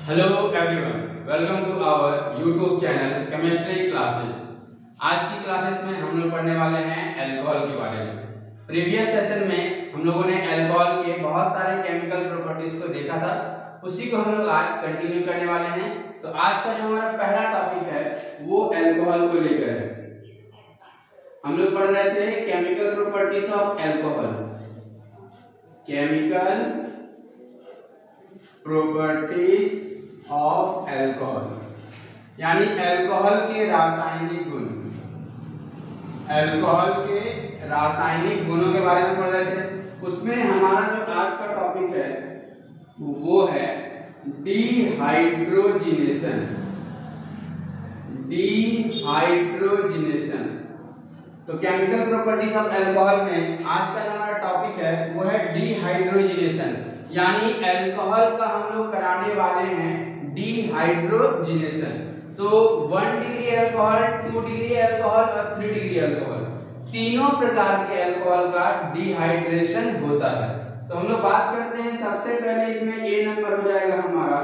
Hello everyone, welcome to our YouTube channel chemistry classes. आज की classes में हम लोग पढ़ने वाले हैं अल्कोहल के बारे में। प्रीवियस सेशन में हम लोगों ने अल्कोहल के बहुत सारे केमिकल प्रॉपर्टीज को देखा था, उसी को हम लोग आज कंटिन्यू करने वाले हैं। तो आज का जो हमारा पहला टॉपिक है वो अल्कोहल को लेकर है। हम लोग पढ़ रहे थे chemical properties of alcohol, chemical properties of alcohol, यानी अल्कोहल के रासायनिक गुण। अल्कोहल के रासायनिक गुणों के बारे में पढ़ रहे थे। उसमें हमारा जो आज का टॉपिक है वो है डिहाइड्रोजिनेशन। डिहाइड्रोजिनेशन। तो केमिकल प्रॉपर्टीज ऑफ अल्कोहल में आज का जो हमारा टॉपिक है वो है डिहाइड्रोजिनेशन, यानी अल्कोहल का हम लोग कराने वाले हैं डिहाइड्रोजिनेशन। तो 1 डिग्री अल्कोहल, 2 डिग्री अल्कोहल और 3 डिग्री अल्कोहल, तीनों प्रकार के अल्कोहल का डिहाइड्रेशन होता है। तो हम लोग बात करते हैं, सबसे पहले इसमें ए नंबर हो जाएगा हमारा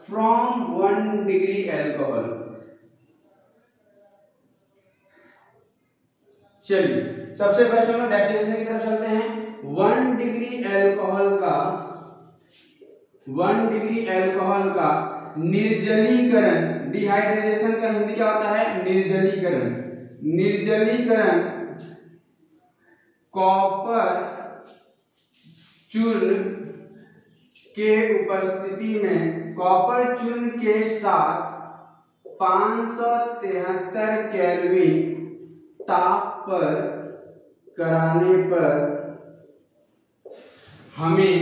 फ्रॉम 1 डिग्री अल्कोहल। चलिए सबसे फर्स्ट हम लोग डेफिनेशन की तरफ चलते हैं। 1 डिग्री अल्कोहल का निर्जलीकरण, डिहाइड्रेशन का हिंदी क्या होता है? निर्जलीकरण। निर्जलीकरण कॉपर चूर्ण के उपस्थिति में कॉपर चूर्ण के साथ 573 केल्विन ताप पर कराने पर हमें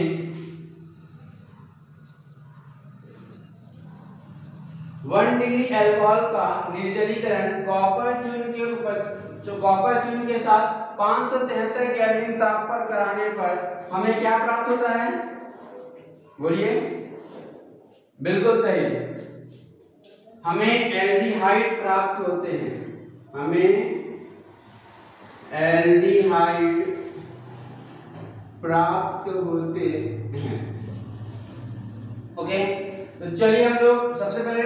1 डिग्री अल्कोहल का निर्जलीकरण कॉपर चूर्ण के साथ 573 केल्विन ताप पर कराने पर हमें क्या प्राप्त होता है? बोलिए। बिल्कुल सही, हमें एल्डिहाइड प्राप्त होते हैं। हमें एल्डिहाइड प्राप्त होते हैं। ओके, तो चलिए हम लोग सबसे पहले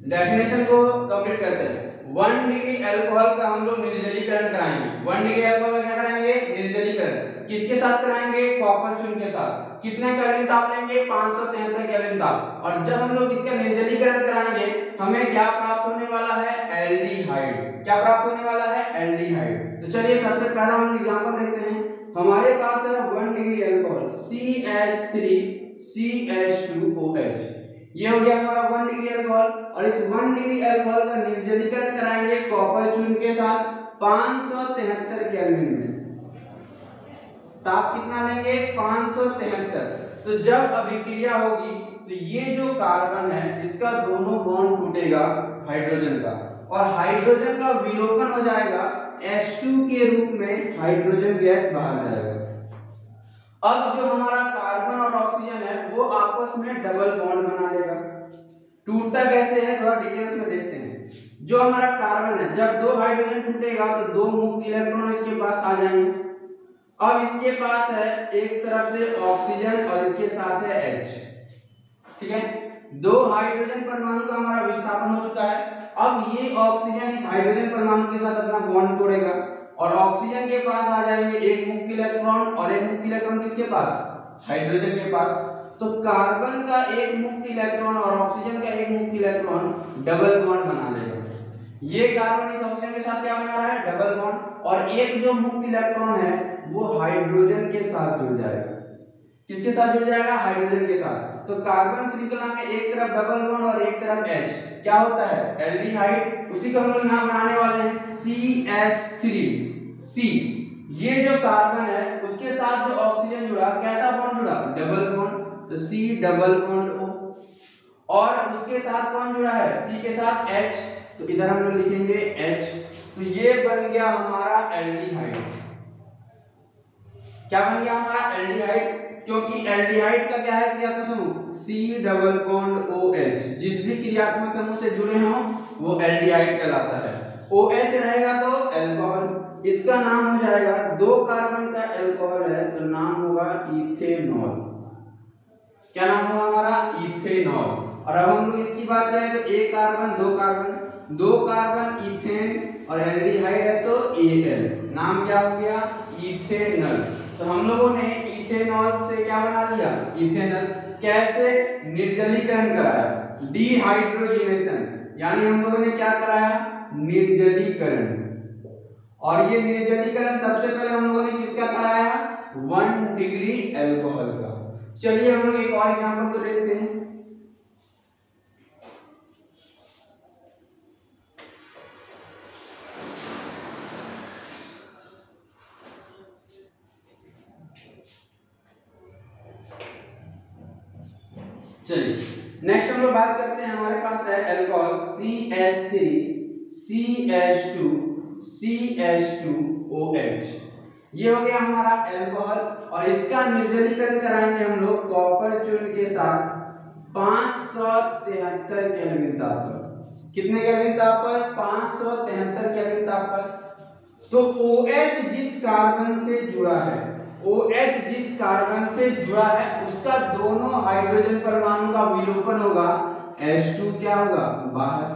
डेफिनेशन को कंप्लीट करते हैं। 1 डिग्री अल्कोहल का हम लोग निर्जलीकरण कराएंगे। 1 डिग्री अल्कोहल का क्या कराएंगे? निर्जलीकरण। किसके साथ कराएंगे? कॉपर चूर्ण के साथ। कितने केल्विन ताप लेंगे? 573 केल्विन ताप। और जब हम लोग इसका निर्जलीकरण कराएंगे हमें क्या प्राप्त होने वाला है? एल्डिहाइड। क्या प्राप्त होने वाला है? एल्डिहाइड। तो चलिए सबसे पहला हम एग्जांपल देखते हैं। हमारे पास है 1 डिग्री अल्कोहल CH3 CH2OH। ये हो गया हमारा 1 डिग्री अल्कोहल। और इस 1 डिग्री अल्कोहल का निर्जलीकरण कराएंगे कॉपर चूर्ण के साथ 573 केल्विन में। ताप कितना लेंगे? 573। तो जब अभिक्रिया होगी तो ये जो कार्बन है इसका दोनों बॉन्ड टूटेगा हाइड्रोजन का, और हाइड्रोजन का विलोपन हो जाएगा, H2 के रूप में हाइड्रोजन गैस बाहर जाएगा। अब जो हमारा कार्बन और ऑक्सीजन है वो आपस में डबल बॉन्ड बना लेगा। टूटता कैसे है थोड़ा डिटेल्स में देखते हैं। जो हमारा कार्बन है, जब 2 हाइड्रोजन टूटेगा तो 2 मुक्त इलेक्ट्रॉन इसके पास आ जाएंगे। अब इसके पास है एक तरफ से ऑक्सीजन और इसके साथ है H, ठीक है। 2 हाइड्रोजन परमाणु का हमारा विस्थापन हो चुका है। अब ये ऑक्सीजन इस हाइड्रोजन परमाणु के साथ अपना बॉन्ड तोड़ेगा और ऑक्सीजन के पास आ जाएंगे एक मुक्त इलेक्ट्रॉन, और एक मुक्त इलेक्ट्रॉन किसके पास? हाइड्रोजन के पास। तो कार्बन का एक मुक्त इलेक्ट्रॉन और ऑक्सीजन का एक मुक्त इलेक्ट्रॉन डबल बॉन्ड बना लेगा। ये कार्बन इस ऑक्सीजन के साथ क्या बना रहा है? Double bond. और एक जो मुक्त इलेक्ट्रॉन है वो हाइड्रोजन के साथ जुड़ जाएगा। किसके साथ जुड़ जाएगा? हाइड्रोजन के साथ। तो कार्बन श्रृंखला में एक तरफ डबल बॉन्ड और एक तरफ H, क्या होता है? एल्डिहाइड। उसी को हम लोग यहाँ बनाने वाले हैं CH3C। ये जो कार्बन है उसके साथ जो ऑक्सीजन जुड़ा, कैसा बॉन्ड जुड़ा? Double bond. तो C डबल बॉन्ड O। और उसके साथ कौन जुड़ा है? C के साथ H, तो इधर हम लोग लिखेंगे H। तो ये बन गया हमारा एल्डिहाइड। क्या बन गया हमारा? एल्डिहाइड। क्योंकि एल्डिहाइड का क्या है क्रियात्मक समूह? C double bond OH। जिस भी क्रियात्मक समूह से जुड़े हों वो एल्डिहाइड कहलाता है। OH रहेगा तो अल्कोहल। इसका नाम हो जाएगा, 2 कार्बन का अल्कोहल है तो नाम होगा इथेनॉल। क्या नाम होगा हमारा? इथेनॉल। और अब हम लोग इसकी बात करें तो एक कार्बन दो कार्बन इथेन और एल्डिहाइड है तो Al, नाम क्या हो गया इथेनॉल। तो हम लोगों ने इथेनॉल से क्या बना लिया इथेनॉल। कैसे निर्जलीकरण कराया डिहाइड्रोजनेशन, यानी हम लोगों ने क्या कराया निर्जलीकरण। और ये निर्जलीकरण सबसे पहले हम लोगों ने किसका कराया 1 डिग्री अल्कोहल का। चलिए हम लोग एक और एग्जांपल को देखते हैं। चलिए नेक्स्ट हम लोग बात करते हैं, हमारे पास है अल्कोहल CH3 CH2 CH2OH। ये हो गया हमारा अल्कोहल और इसका निर्जलीकरण कराएंगे हम लोग कॉपर चूर्ण के साथ 573 केल्विन ताप पर। कितने केल्विन ताप पर 573 केल्विन ताप पर। तो OH जिस कार्बन से जुड़ा है OH जिस कार्बन से जुड़ा है उसका दोनों हाइड्रोजन परमाणु का विलोपन होगा H2 क्या होगा बाहर।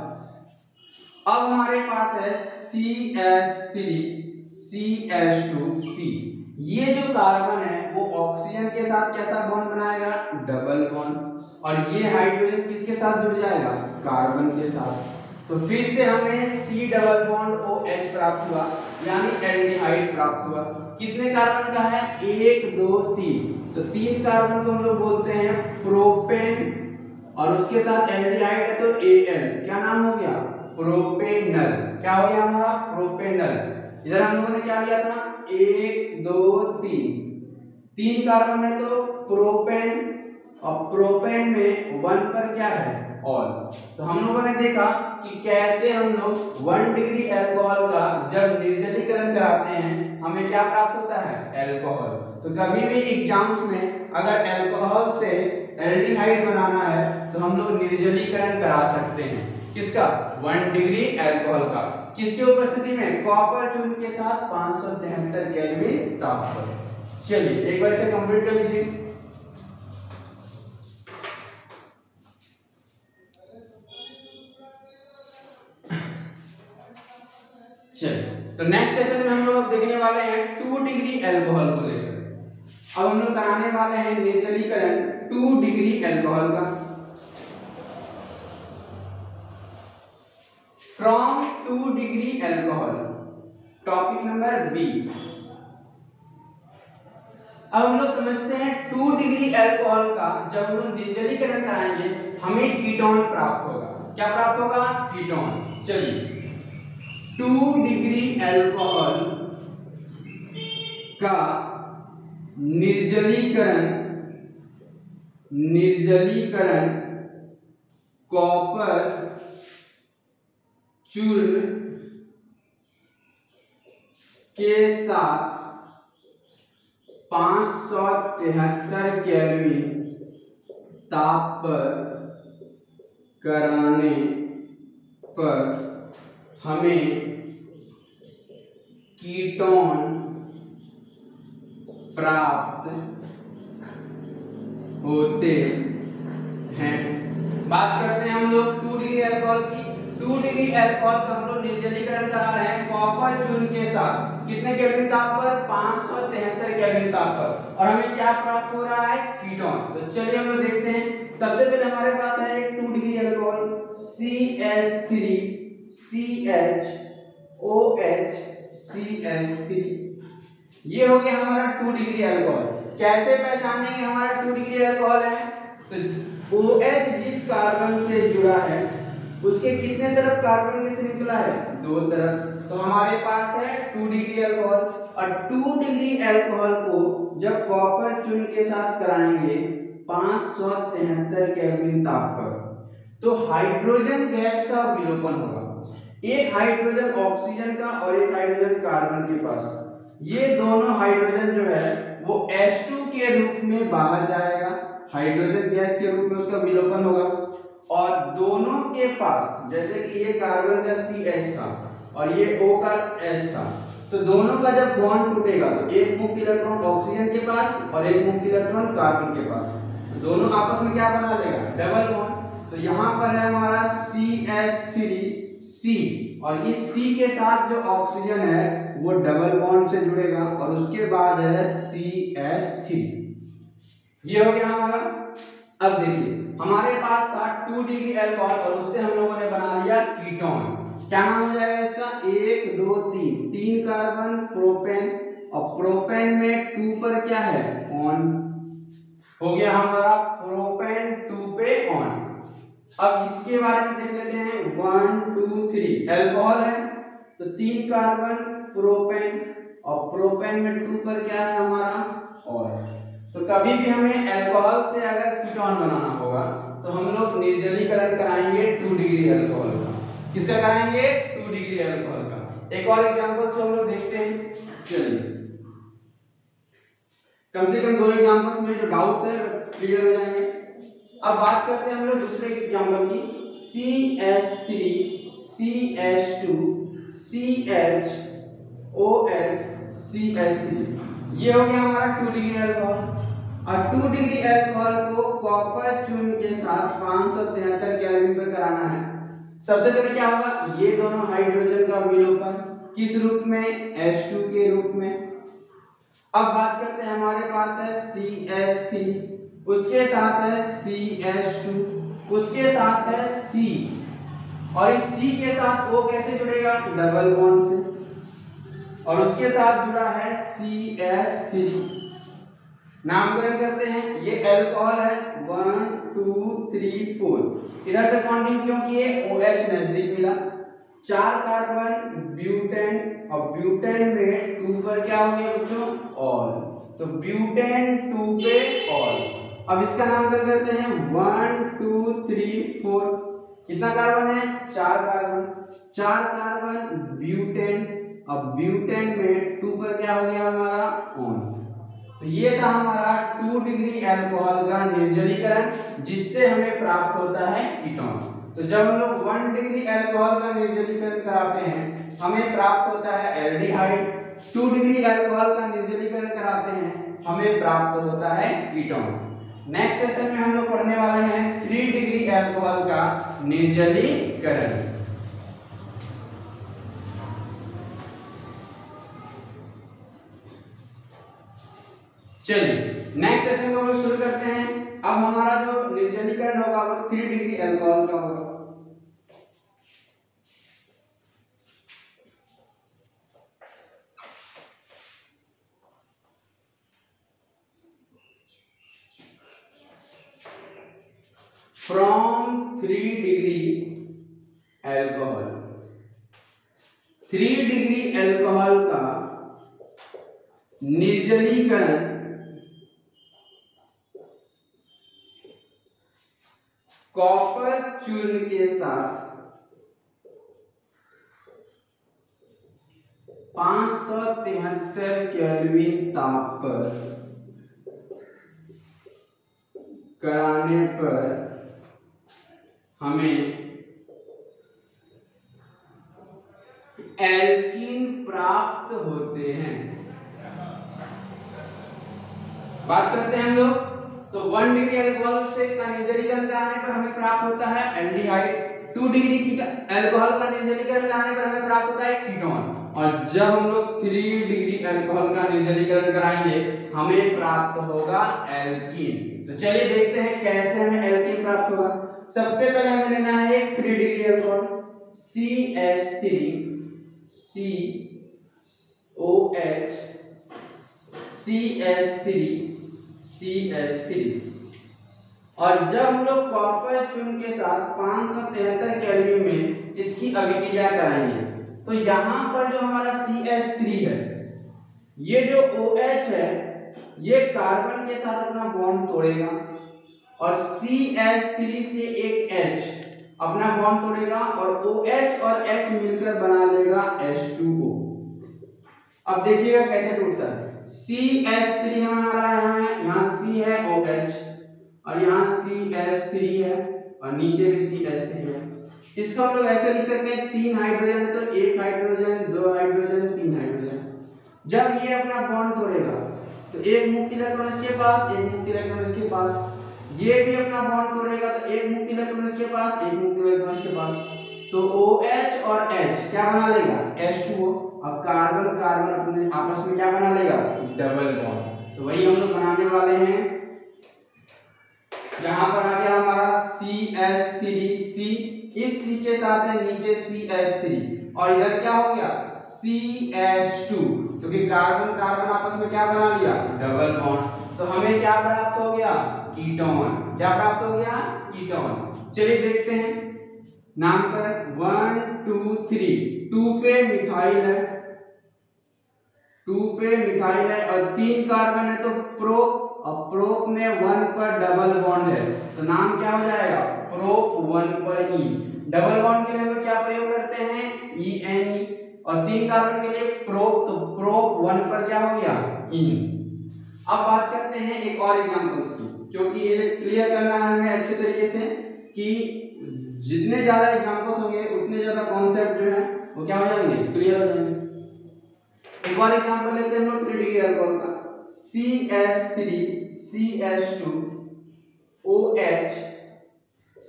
अब हमारे पास है CH3 CH2C। ये जो कार्बन है वो ऑक्सीजन के साथ कैसा बॉन्ड बनाएगा डबल बॉन्ड, और ये हाइड्रोजन किसके साथ जुड़ जाएगा कार्बन के साथ। तो फिर से हमें C डबल बॉन्ड OH प्राप्त हुआ, यानी एल्डिहाइड प्राप्त हुआ। कितने कार्बन का है 1 2 3, तो 3 कार्बन को हम लोग बोलते हैं प्रोपेन, और उसके साथ एल्डिहाइड है तो Al, क्या नाम हो गया प्रोपेनल। क्या हो गया हमारा प्रोपेनल। इधर हम लोगों ने क्या लिया था 1 2 3 कार्बन है तो प्रोपेन, और प्रोपेन में 1 पर क्या है ऑल। तो हम लोगों ने देखा कि कैसे हम लोग 1 डिग्री अल्कोहल का जब निर्जलीकरण कराते हैं हमें क्या प्राप्त होता है अल्कोहल। तो कभी भी एग्जाम्स में अगर अल्कोहल से एल्डिहाइड बनाना है तो हम लोग निर्जलीकरण करा सकते हैं। किसका 1 डिग्री अल्कोहल का, किसकी उपस्थिति में कॉपर चूर्ण के साथ 573 केल्विन ताप पर। चलिए एक बार इसे कंप्लीट कर लीजिए। चलिए तो नेक्स्ट सेशन में हम लोग देखने वाले हैं 2 डिग्री अल्कोहल को लेकर। अब हम लोग कराने वाले हैं निर्जलीकरण 2 डिग्री अल्कोहल का। From 2 degree alcohol, topic number B. अब हम लोग समझते हैं 2 डिग्री अल्कोहल का जब हम लोग निर्जलीकरण कराएंगे हमें कीटोन प्राप्त होगा। क्या प्राप्त होगा कीटोन। चलिए 2 डिग्री अल्कोहल का निर्जलीकरण कॉपर चूर्ण के साथ 573 केल्विन ताप पर कराने पर हमें कीटोन प्राप्त होते हैं। बात करते हैं हम लोग 2 डिग्री अल्कोहल की। 2 डिग्री अल्कोहल का हम लोग निर्जलीकरण करा रहे हैं कॉपर चूर्ण के साथ। कितने केल्विन ताप पर 573 केल्विन ताप पर, और हमें क्या प्राप्त हो रहा है कीटोन। तो चलिए हम लोग देखते हैं। सबसे पहले हमारे पास है एक 2 degree alcohol CH3 CHOH CH3। ये हो गया हमारा 2 डिग्री अल्कोहल। कैसे पहचानेंगे हमारा 2 डिग्री अल्कोहल है, तो OH जिस कार्बन से जुड़ा है उसके कितने तरफ कार्बन के से निकला है 2 तरफ। तो हमारे पास है 2 डिग्री अल्कोहल, और 2 डिग्री अल्कोहल को जब कॉपर चूर्ण के साथ कराएंगे 573 केल्विन ताप पर, तो हाइड्रोजन गैस का विलोपन होगा। एक हाइड्रोजन ऑक्सीजन का और एक हाइड्रोजन कार्बन के पास, ये दोनों हाइड्रोजन जो है वो H2 के रूप में बाहर जाएगा, हाइड्रोजन गैस के रूप में उसका विलोपन होगा। और दोनों के पास, जैसे कि ये कार्बन का CH था और ये O का H था, तो दोनों का जब बॉन्ड टूटेगा तो एक मुक्त इलेक्ट्रॉन ऑक्सीजन के पास और एक मुक्त इलेक्ट्रॉन कार्बन के पास, तो दोनों आपस में क्या बना लेगा डबल बॉन्ड। तो यहाँ पर है हमारा CH3C और इस C के साथ जो ऑक्सीजन है वो डबल बॉन्ड से जुड़ेगा और उसके बाद है CH3। ये हो गया हमारा। अब देखिए हमारे पास था 2 डिग्री अल्कोहल और उससे हम लोगों ने बना लिया कीटोन। क्या नाम हो जाएगा इसका? 1 2 3 कार्बन प्रोपेन और प्रोपेन में 2 पर क्या है? ऑन। हो गया हमारा प्रोपेन 2 पे ऑन। अब इसके बारे में देख लेते हैं। 1 2 3 अल्कोहल है तो 3 कार्बन प्रोपेन और प्रोपेन में 2 पर क्या है हमारा? ऑन। तो कभी भी हमें अल्कोहल से अगर कीटोन बनाना होगा तो हम लोग निर्जलीकरण कराएंगे 2 डिग्री अल्कोहल का। किसका कराएंगे? 2 डिग्री अल्कोहल का। एक और एग्जांपल्स हम लोग देखते हैं। चलिए कम से कम 2 एग्जांपल्स में जो डाउट्स है क्लियर हो जाएंगे। अब बात करते हैं हम लोग दूसरे एग्जांपल की। CH3 CH2 CHOH CH3 ये हो गया हमारा 2 डिग्री अल्कोहल और 2 डिग्री अल्कोहल को कॉपर चून के साथ 573 केल्विन पर कराना है। सबसे पहले क्या होगा? ये दोनों हाइड्रोजन का विलोपन किस रूप में? H2 के रूप में। अब बात करते हैं हमारे पास है CH3 उसके साथ है CH2 उसके साथ है C और इस C के साथ O कैसे जुड़ेगा? डबल बॉन्ड से और उसके साथ जुड़ा है CH3। नामकरण करते हैं। ये अल्कोहल है 1 2 3 4। इधर से काउंटिंग क्यों किए? OH नजदीक मिला। 4 कार्बन ब्यूटेन और ब्यूटेन में 2 पर क्या हो गया बच्चों? ऑल। तो ब्यूटेन 2 पे ऑल। अब इसका नामकरण करते हैं 1 2 3 4। कितना कार्बन है? 4 कार्बन। 4 कार्बन ब्यूटेन और ब्यूटेन में 2 पर क्या हो गया हमारा? ऑन। तो ये था हमारा 2 डिग्री अल्कोहल का निर्जलीकरण जिससे हमें प्राप्त होता है कीटोन। तो जब हम लोग 1 डिग्री अल्कोहल का निर्जलीकरण कराते हैं हमें प्राप्त होता है एल्डिहाइड। 2 डिग्री अल्कोहल का निर्जलीकरण कराते हैं हमें प्राप्त होता है कीटोन। नेक्स्ट सेशन में हम लोग पढ़ने वाले हैं 3 डिग्री अल्कोहल का निर्जलीकरण। चलिए नेक्स्ट सेशन को हम लोग शुरू करते हैं। अब हमारा जो निर्जलीकरण होगा वो 3 डिग्री अल्कोहल का होगा। From 3 degree alcohol 3 degree alcohol का निर्जलीकरण कॉपर चूर्ण के साथ 573 केल्विन ताप पर कराने पर हमें एल्कीन प्राप्त होते हैं। बात करते हैं हम लोग। तो 1 डिग्री अल्कोहल से का निर्जलीकरण कराने पर हमें प्राप्त होता है एल्डिहाइड। 2 डिग्री अल्कोहल का निर्जलीकरण कराने पर हमें प्राप्त होता है कीटोन। और जब हम लोग 3 डिग्री अल्कोहल का निर्जलीकरण कराएंगे हमें प्राप्त होगा एल्कीन। तो चलिए देखते हैं कैसे हमें एल्कीन प्राप्त होगा। सबसे पहले हमें लेना है 3 degree alcohol CH3 COH CH3 CH3 और जब हम लोग कॉपर चूर्ण के साथ 573 केल्विन में इसकी अभिक्रिया कराएंगे तो यहाँ पर जो हमारा CH3 है ये जो OH है ये कार्बन के साथ अपना बॉन्ड तोड़ेगा और CH3 से एक H अपना बॉन्ड तोड़ेगा और OH और H मिलकर बना लेगा H2O। अब देखिएगा कैसे टूटता है। CH3 हमारा यहाँ है, यहाँ C है OH और यहाँ CH3 है और नीचे भी CH3 है। इसको हम लोग ऐसे लिख सकते हैं 3 हाइड्रोजन तो 1 हाइड्रोजन 2 हाइड्रोजन 3 हाइड्रोजन। जब ये अपना बॉन्ड तोड़ेगा तो एक मुक्त इलेक्ट्रॉन इसके पास एक मुक्त इलेक्ट्रॉन इसके पास ये भी अपना बॉन्ड तोड़ेगा तो एक मुक्त इलेक्ट्रॉन इसके पास, एक मुक्त इलेक्ट्रॉन इसके पास, तो OH और H क्या बना लेगा, H2O। अब कार्बन कार्बन अपने आपस में क्या बना लेगा, डबल बॉन्ड। तो वही हम लोग बनाने वाले हैं। यहाँ पर आ गया हमारा CH3C, इस C के साथ है नीचे CH3 और इधर क्या हो गया CH2, क्योंकि कार्बन कार्बन आपस में क्या बना लिया, डबल बॉन्ड। तो हमें क्या प्राप्त हो गया, कीटोन। क्या प्राप्त हो गया, कीटोन। चलिए देखते हैं नामकरण 1 2 3। 2 पे मिथाइल है, 2 पे मिथाइल है और 3 कार्बन है तो प्रोप, और प्रोप में 1 पर डबल बॉन्ड है तो नाम क्या हो जाएगा, प्रोप 1 पर ई। डबल बॉन्ड के लिए हम लोग क्या प्रयोग करते हैं, ENE, और 3 कार्बन के लिए प्रोप, तो प्रोप 1 पर क्या हो गया, इन। अब बात करते हैं एक और एग्जांपल्स की, क्योंकि ये क्लियर करना है हमें अच्छे तरीके से कि जितने ज्यादा एग्जांपल्स होंगे उतने ज्यादा कॉन्सेप्ट जो है वो क्या हो जाएंगे, क्लियर हो जाएंगे। एक और एग्जांपल लेते हैं हम लोग 3 डिग्री अल्कोहल का, CH3 CH2 OH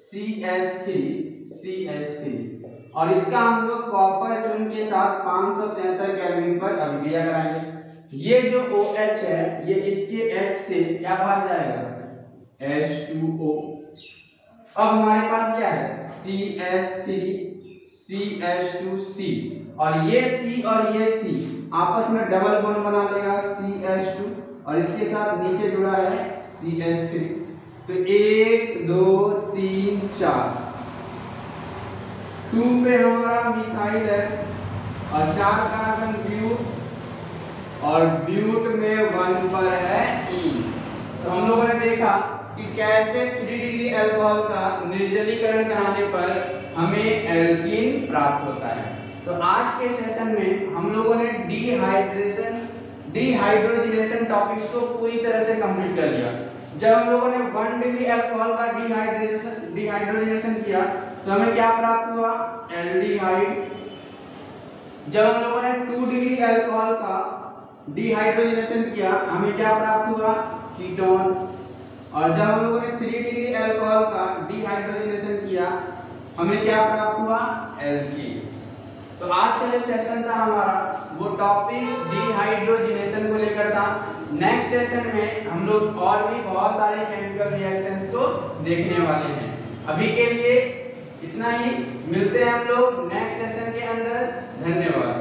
CH3 CH3, और इसका हम लोग कॉपर चून के साथ 573 केल्विन पर अभिक्रिया कराएंगे। ये जो OH है ये इसके H से क्या बाहर जाएगा, H2O। अब हमारे पास क्या है, CH3 CH2C, और ये C और ये C आपस में डबल बॉन्ड बना लेगा CH2, और इसके साथ नीचे जुड़ा है CH3। तो 1 2 3 4, 2 पे हमारा मिथाइल है और 4 कार्बन ब्यूट, और ब्यूट में 1 पर है ई। तो हम लोगों ने देखा कि कैसे 3 डिग्री अल्कोहल का निर्जलीकरण कराने पर हमें एल्कीन प्राप्त होता है। तो आज के सेशन में हम लोगों ने डिहाइड्रोजिनेशन टॉपिक्स को पूरी तरह से कंप्लीट कर लिया। जब हम लोगों ने 1 डिग्री अल्कोहल का डिहाइड्रोजिनेशन किया तो हमें क्या प्राप्त हुआ, एल्डिहाइड। जब हम लोगों ने 2 डिग्री अल्कोहल का डिहाइड्रोजिनेशन किया हमें क्या प्राप्त हुआ, कीटोन। और जब हम लोगों ने 3 डिग्री अल्कोहल का डिहाइड्रोजिनेशन किया हमें क्या प्राप्त हुआ, एल्कीन। तो आज का जो सेशन था हमारा वो टॉपिक डिहाइड्रोजिनेशन को लेकर था। नेक्स्ट सेशन में हम लोग और भी बहुत सारे केमिकल रिएक्शंस को देखने वाले हैं। अभी के लिए इतना ही, मिलते हैं हम लोग नेक्स्ट सेशन के अंदर। धन्यवाद।